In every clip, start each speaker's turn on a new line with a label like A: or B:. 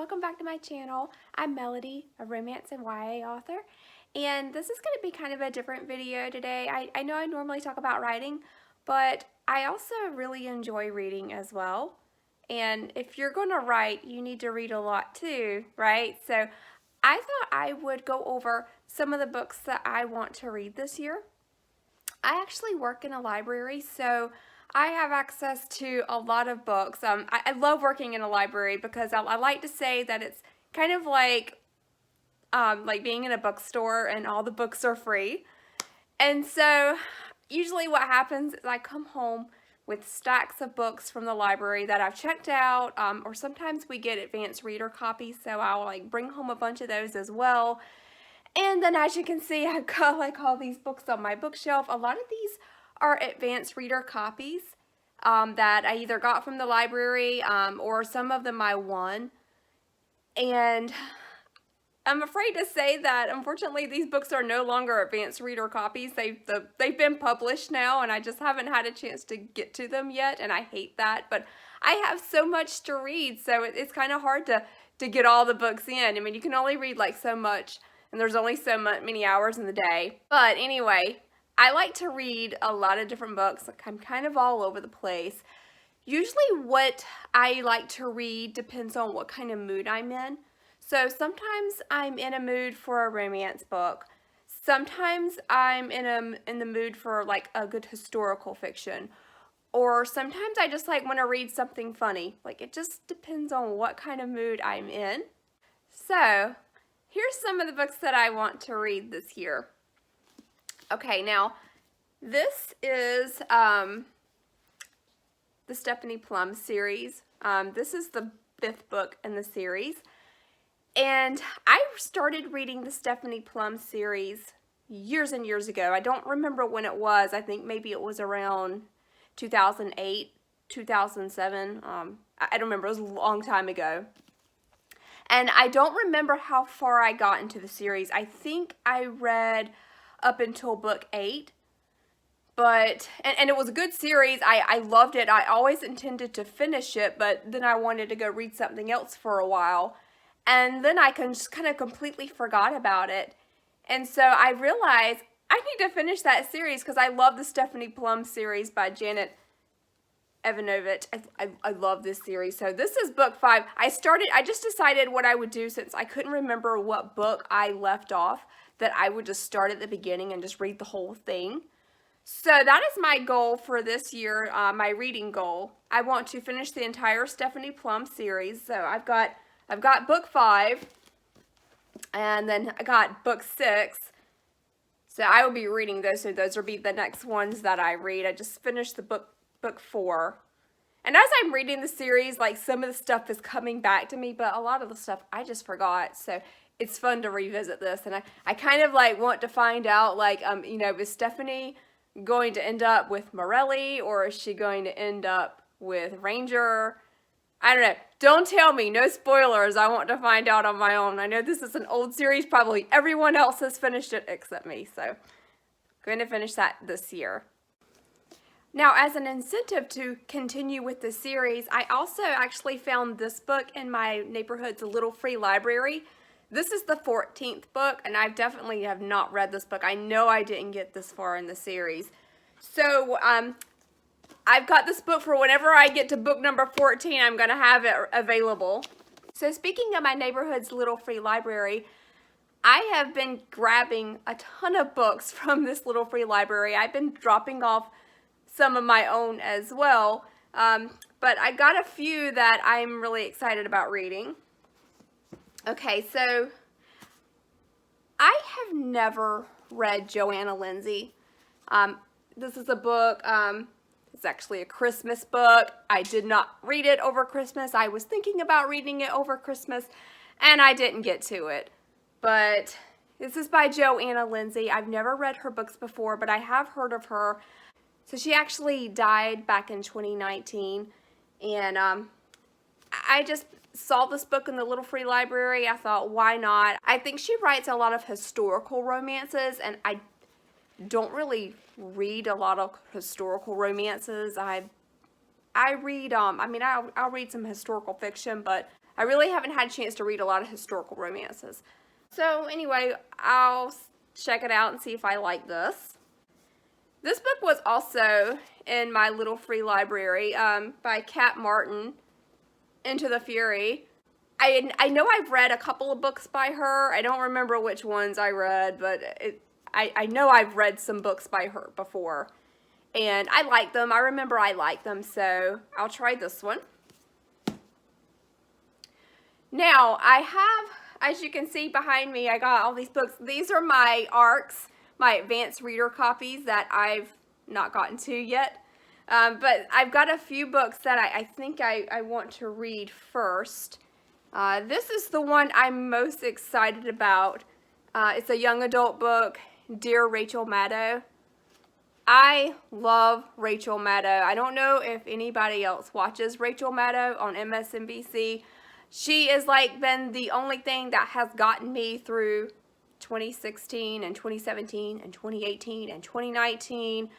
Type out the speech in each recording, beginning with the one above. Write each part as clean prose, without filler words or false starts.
A: Welcome back to my channel. I'm Melody, a romance and YA author, and this is going to be kind of a different video today. I know I normally talk about writing, but I also really enjoy reading as well. And if you're going to write, you need to read a lot too, right? So I thought I would go over some of the books that I want to read this year. I actually work in a library, so I have access to a lot of books. I love working in a library because I like to say that it's kind of like being in a bookstore and all the books are free. And so usually what happens is I come home with stacks of books from the library that I've checked out, or sometimes we get advanced reader copies, so I'll bring home a bunch of those as well. And then as you can see, I've got all these books on my bookshelf. A lot of these are advanced reader copies that I either got from the library or some of them I won. And I'm afraid to say that unfortunately these books are no longer advanced reader copies. They've been published now and I just haven't had a chance to get to them yet, and I hate that. But I have so much to read, so it's kind of hard to get all the books in. I mean, you can only read so much, and there's only so many hours in the day. But anyway, I like to read a lot of different books. I'm kind of all over the place. Usually what I like to read depends on what kind of mood I'm in. So sometimes I'm in a mood for a romance book. Sometimes I'm in the mood for a good historical fiction. Or sometimes I just want to read something funny. It just depends on what kind of mood I'm in. So here's some of the books that I want to read this year. Okay, now this is the Stephanie Plum series. This is the 5th book in the series. And I started reading the Stephanie Plum series years and years ago. I don't remember when it was. I think maybe it was around 2008, 2007. I don't remember. It was a long time ago. And I don't remember how far I got into the series. I think I read up until book 8. But, and it was a good series. I loved it. I always intended to finish it, but then I wanted to go read something else for a while. And then I just kind of completely forgot about it. And so I realized I need to finish that series because I love the Stephanie Plum series by Evanovich. I love this series. So this is book 5. I just decided what I would do since I couldn't remember what book I left off, that I would just start at the beginning and just read the whole thing. So that is my goal for this year, my reading goal. I want to finish the entire Stephanie Plum series. So I've got book 5, and then I got book 6. So I will be reading those, so those will be the next ones that I read. I just finished the book 4. And as I'm reading the series, some of the stuff is coming back to me, but a lot of the stuff I just forgot. So it's fun to revisit this, and I kind of want to find out, is Stephanie going to end up with Morelli, or is she going to end up with Ranger? I don't know. Don't tell me. No spoilers. I want to find out on my own. I know this is an old series. Probably everyone else has finished it except me. So I'm going to finish that this year. Now, as an incentive to continue with the series, I also actually found this book in my neighborhood's little free library. This is the 14th book, and I definitely have not read this book. I know I didn't get this far in the series. So, I've got this book for whenever I get to book number 14, I'm going to have it available. So speaking of my neighborhood's little free library, I have been grabbing a ton of books from this little free library. I've been dropping off some of my own as well, but I got a few that I'm really excited about reading. Okay, so I have never read Johanna Lindsey. This is a book, it's actually a Christmas book. I did not read it over Christmas. I was thinking about reading it over Christmas, and I didn't get to it. But this is by Johanna Lindsey. I've never read her books before, but I have heard of her. So she actually died back in 2019, and I just saw this book in the little free library. I thought, why not? I think she writes a lot of historical romances, and I don't really read a lot of historical romances. I read, I'll read some historical fiction, but I really haven't had a chance to read a lot of historical romances. So anyway, I'll check it out and see if I like this. This book was also in my little free library by Kat Martin, Into the Fury. I know I've read a couple of books by her. I don't remember which ones I read, but I know I've read some books by her before. And I like them. I remember I like them, so I'll try this one. Now, I have, as you can see behind me, I got all these books. These are my ARCs, my advanced reader copies that I've not gotten to yet. But I've got a few books that I think I want to read first. This is the one I'm most excited about. It's a young adult book, Dear Rachel Maddow. I love Rachel Maddow. I don't know if anybody else watches Rachel Maddow on MSNBC. She has like been the only thing that has gotten me through 2016 and 2017 and 2018 and 2019.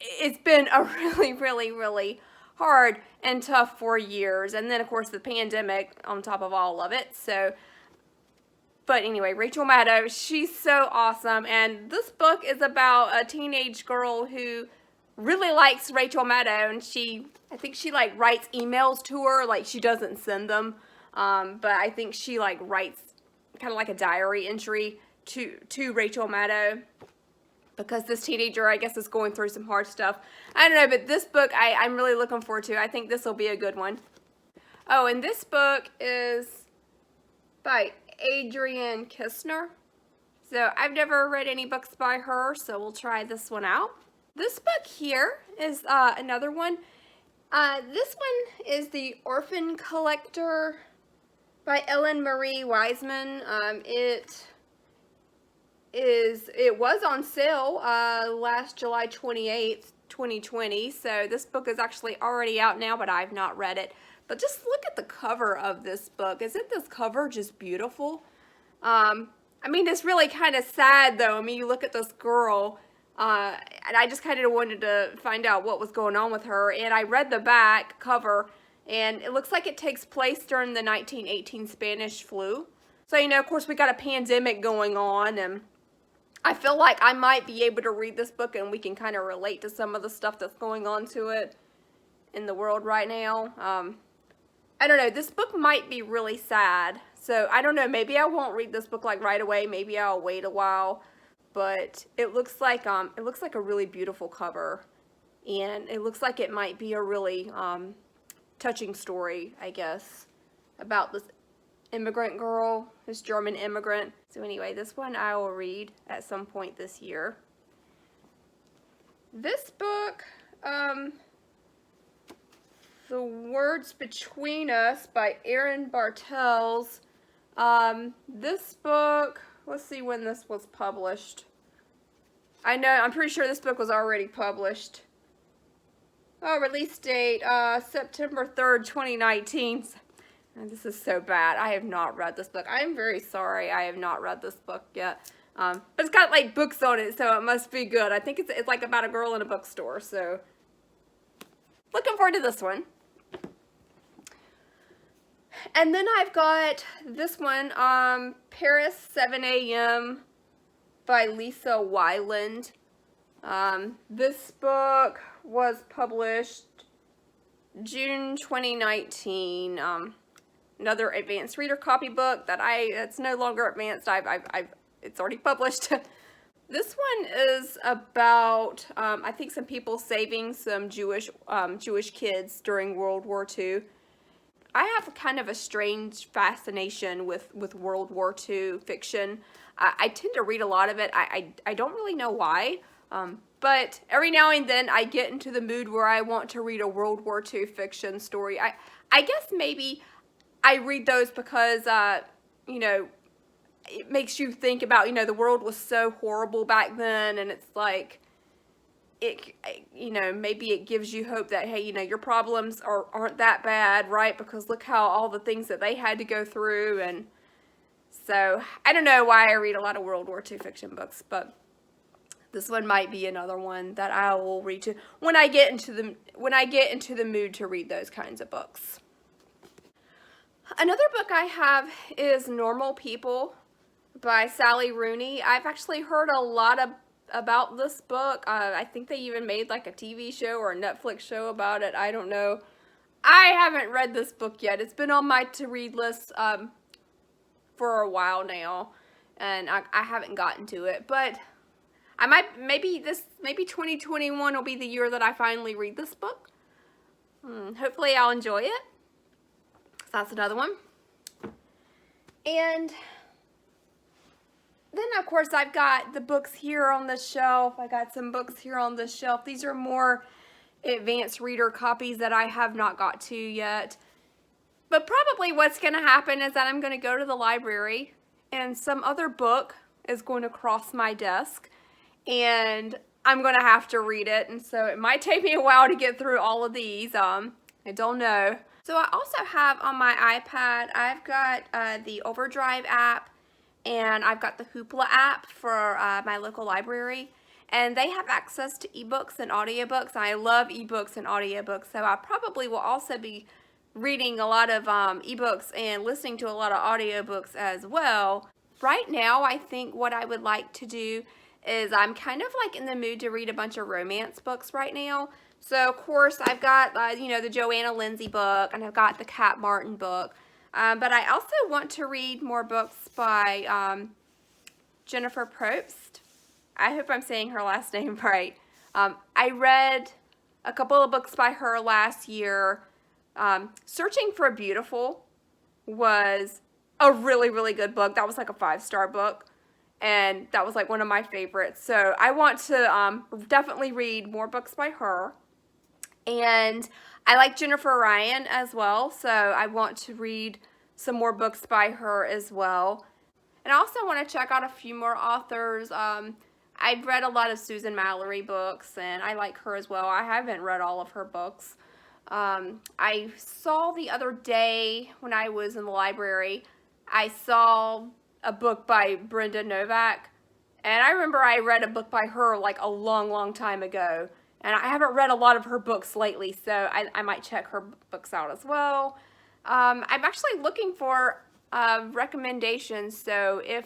A: It's been a really hard and tough 4 years. And then, of course, the pandemic on top of all of it. So, but anyway, Rachel Maddow, she's so awesome. And this book is about a teenage girl who really likes Rachel Maddow. And I think she like writes emails to her. Like, she doesn't send them. But I think she like writes kind of like a diary entry to Rachel Maddow. Because this teenager, I guess, is going through some hard stuff. I don't know, but this book I'm really looking forward to. I think this will be a good one. Oh, and this book is by Adrienne Kisner. So I've never read any books by her, so we'll try this one out. This book here is another one. This one is The Orphan Collector by Ellen Marie Wiseman. It was on sale last July 28th, 2020, so this book is actually already out now, but I've not read it. But just look at the cover of this book. Isn't this cover just beautiful? I mean, it's really kind of sad, though. I mean, you look at this girl, and I just kind of wanted to find out what was going on with her, and I read the back cover, and it looks like it takes place during the 1918 Spanish flu. So, you know, of course, we got a pandemic going on, and I feel like I might be able to read this book and we can kind of relate to some of the stuff that's going on to it in the world right now. I don't know, this book might be really sad. So I don't know, maybe I won't read this book like right away. Maybe I'll wait a while. But it looks like a really beautiful cover. And it looks like it might be a really touching story, I guess, about this immigrant girl, this German immigrant. So anyway, this one I will read at some point this year. This book, The Words Between Us by Erin Bartels. This book, let's see when this was published. I'm pretty sure this book was already published. Oh, release date, September 3rd, 2019. And this is so bad. I have not read this book. I'm very sorry I have not read this book yet. But it's got like books on it, so it must be good. I think it's like about a girl in a bookstore, so looking forward to this one. And then I've got this one, Paris 7 a.m. by Liza Wieland. This book was published June 2019. Another advanced reader copybook that it's no longer advanced. It's already published. This one is about I think some people saving some Jewish kids during World War II. I have kind of a strange fascination with World War II fiction. I tend to read a lot of it. I don't really know why, but every now and then I get into the mood where I want to read a World War II fiction story. I guess maybe I read those because, you know, it makes you think about, you know, the world was so horrible back then, and it's like, you know, maybe it gives you hope that, hey, you know, your problems aren't that bad, right? Because look how all the things that they had to go through. And so I don't know why I read a lot of World War II fiction books, but this one might be another one that I will read when I get into the mood to read those kinds of books. Another book I have is Normal People by Sally Rooney. I've actually heard a lot about this book. I think they even made like a TV show or a Netflix show about it. I don't know. I haven't read this book yet. It's been on my to-read list for a while now, and I haven't gotten to it. But I might, maybe 2021 will be the year that I finally read this book. Hopefully I'll enjoy it. So that's another one. And then, of course, I've got the books here on the shelf. I got some books here on the shelf. These are more advanced reader copies that I have not got to yet. But probably what's going to happen is that I'm going to go to the library and some other book is going to cross my desk and I'm going to have to read it. And so it might take me a while to get through all of these. I don't know. So I also have on my iPad, I've got the Overdrive app and I've got the Hoopla app for my local library. And they have access to ebooks and audiobooks. I love ebooks and audiobooks, so I probably will also be reading a lot of ebooks and listening to a lot of audiobooks as well. Right now, I think what I would like to do is I'm kind of like in the mood to read a bunch of romance books right now. So, of course, I've got, the Johanna Lindsey book, and I've got the Kat Martin book. But I also want to read more books by Jennifer Probst. I hope I'm saying her last name right. I read a couple of books by her last year. Searching for Beautiful was a really, really good book. That was like a 5-star book. And that was like one of my favorites. So I want to definitely read more books by her. And I like Jennifer Ryan as well. So I want to read some more books by her as well. And I also want to check out a few more authors. I've read a lot of Susan Mallory books, and I like her as well. I haven't read all of her books. I saw the other day when I was in the library, I saw a book by Brenda Novak, and I remember I read a book by her like a long, long time ago, and I haven't read a lot of her books lately, so I might check her books out as well. I'm actually looking for recommendations, so if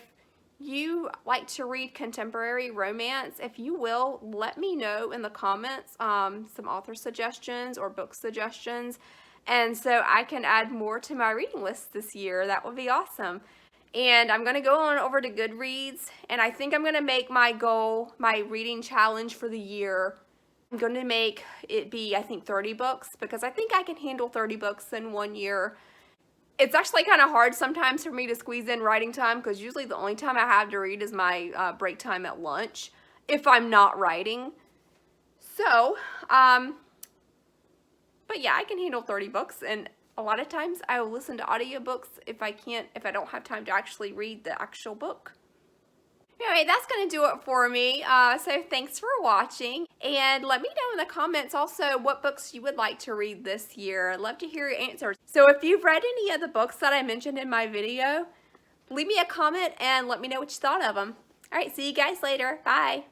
A: you like to read contemporary romance, if you will, let me know in the comments some author suggestions or book suggestions, and so I can add more to my reading list this year. That would be awesome. And I'm going to go on over to Goodreads, and I think I'm going to make my goal, my reading challenge for the year. I'm going to make it be, I think, 30 books, because I think I can handle 30 books in 1 year. It's actually kind of hard sometimes for me to squeeze in writing time, because usually the only time I have to read is my break time at lunch, if I'm not writing. So, but yeah, I can handle 30 books, and a lot of times I will listen to audiobooks if I don't have time to actually read the actual book. Anyway, that's going to do it for me. So thanks for watching, and let me know in the comments also what books you would like to read this year. I'd love to hear your answers. So if you've read any of the books that I mentioned in my video, leave me a comment and let me know what you thought of them. All right, see you guys later. Bye.